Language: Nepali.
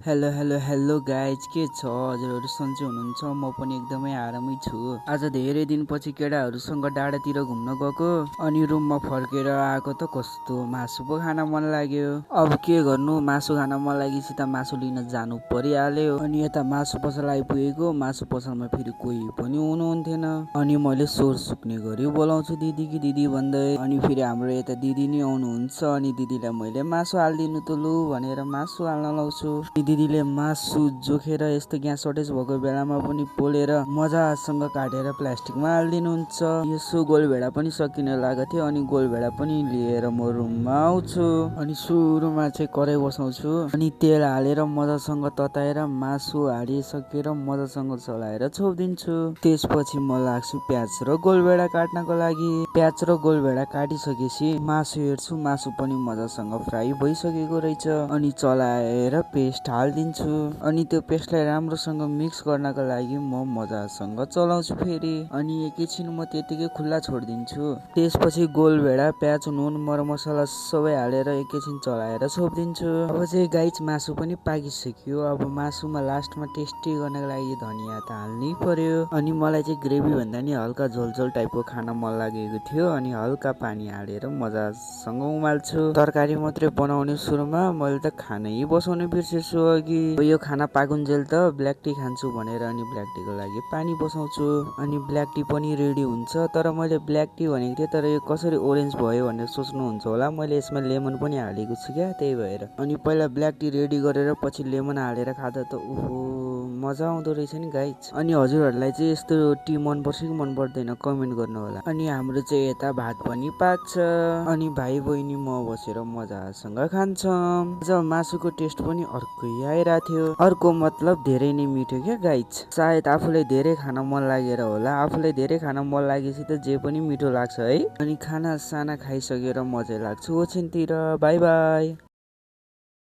हेलो हेलो हेलो गाइज, के छ? हजुरहरू सन्चै हुनुहुन्छ? म पनि एकदमै आरामै छु। आज धेरै दिनपछि केटाहरूसँग डाँडातिर घुम्न गएको अनि रुममा फर्केर आएको त कस्तो मासु पो खान मन लाग्यो। अब के गर्नु, मासु खान मन लागेपछि त मासु लिन जानु परिहाल्यो। अनि यता मासु पसल आइपुगेको, मासु पसलमा फेरि कोही पनि हुनुहुन्थेन। अनि मैले स्वर सुक्ने गरी बोलाउँछु दिदी कि दिदी भन्दै। अनि फेरि हाम्रो यता दिदी नि आउनुहुन्छ। अनि दिदीलाई मैले मासु हालिदिनु त लु भनेर मासु हाल्न लाउँछु। दिदीले मासु जोखेर यस्तो ग्यास सर्टेज भएको बेलामा पनि पोलेर मजासँग काटेर प्लास्टिकमा हालिदिनुहुन्छ। यसो गोलभेडा पनि सकिन लागेको थियो। अनि गोलभेडा पनि लिएर म रुममा आउँछु। अनि सुरुमा चाहिँ कराई बसाउँछु। अनि तेल हालेर मजासँग तताएर मासु हालिसकेर मजासँग चलाएर छोपिदिन्छु। त्यसपछि म लाग्छु प्याज र गोलभेडा काट्नको लागि। प्याज र गोलभेडा काटिसकेपछि मासु हेर्छु, मासु पनि मजासँग फ्राई भइसकेको रहेछ। अनि चलाएर पेस्ट हालिदिन्छु। अनि त्यो पेस्टलाई राम्रोसँग मिक्स गर्नको लागि म मजासँग चलाउँछु फेरि। अनि एकैछिन म त्यतिकै खुल्ला छोडिदिन्छु। त्यसपछि गोलभेडा, प्याज, नुन, मरम मसला सबै हालेर एकैछिन चलाएर छोपिदिन्छु। अब चाहिँ गाइज मासु पनि पाकिसक्यो। अब मासुमा लास्टमा टेस्टी गर्नको लागि धनिया त हाल्नै पर्यो। अनि मलाई चाहिँ ग्रेभी भन्दा नि हल्का झोल झोल टाइपको खान मन लागेको थियो। अनि हल्का पानी हालेर मजासँग उमाल्छु। तरकारी मात्रै बनाउने सुरुमा मैले त खानै बसाउनु बिर्सेछु अघि। यो खाना पाकुन्जेल त ब्ल्याक टी खान्छु भनेर अनि ब्ल्याक टीको लागि पानी बसाउँछु। अनि ब्ल्याक टी पनि रेडी हुन्छ। तर मैले ब्ल्याक टी भनेको थिएँ, तर यो कसरी ओरेन्ज भयो भनेर सोच्नुहुन्छ होला। मैले यसमा लेमन पनि हालेको छु क्या, त्यही भएर। अनि पहिला ब्ल्याक टी रेडी गरेर पछि लेमन हालेर खाँदा त ओहो मजा आउँदो रहेछ नि गाइज। अनि हजुरहरूलाई चाहिँ यस्तो टी मनपर्छ कि मन पर्दैन कमेन्ट गर्नु होला। अनि हाम्रो चाहिँ यता भात पनि पाक्छ। अनि भाइ बहिनी म बसेर मजासँग खान्छौँ। जब मासुको टेस्ट पनि अर्कै आइरहेको थियो। अर्को मतलब धेरै नै मिठो क्या गाइज। सायद आफूलाई धेरै खान मन लागेर होला। आफूलाई धेरै खान मन लागेपछि त जे पनि मिठो लाग्छ है। अनि खाना साना खाइसकेर म चाहिँ लाग्छु ओछ्यानतिर। By by.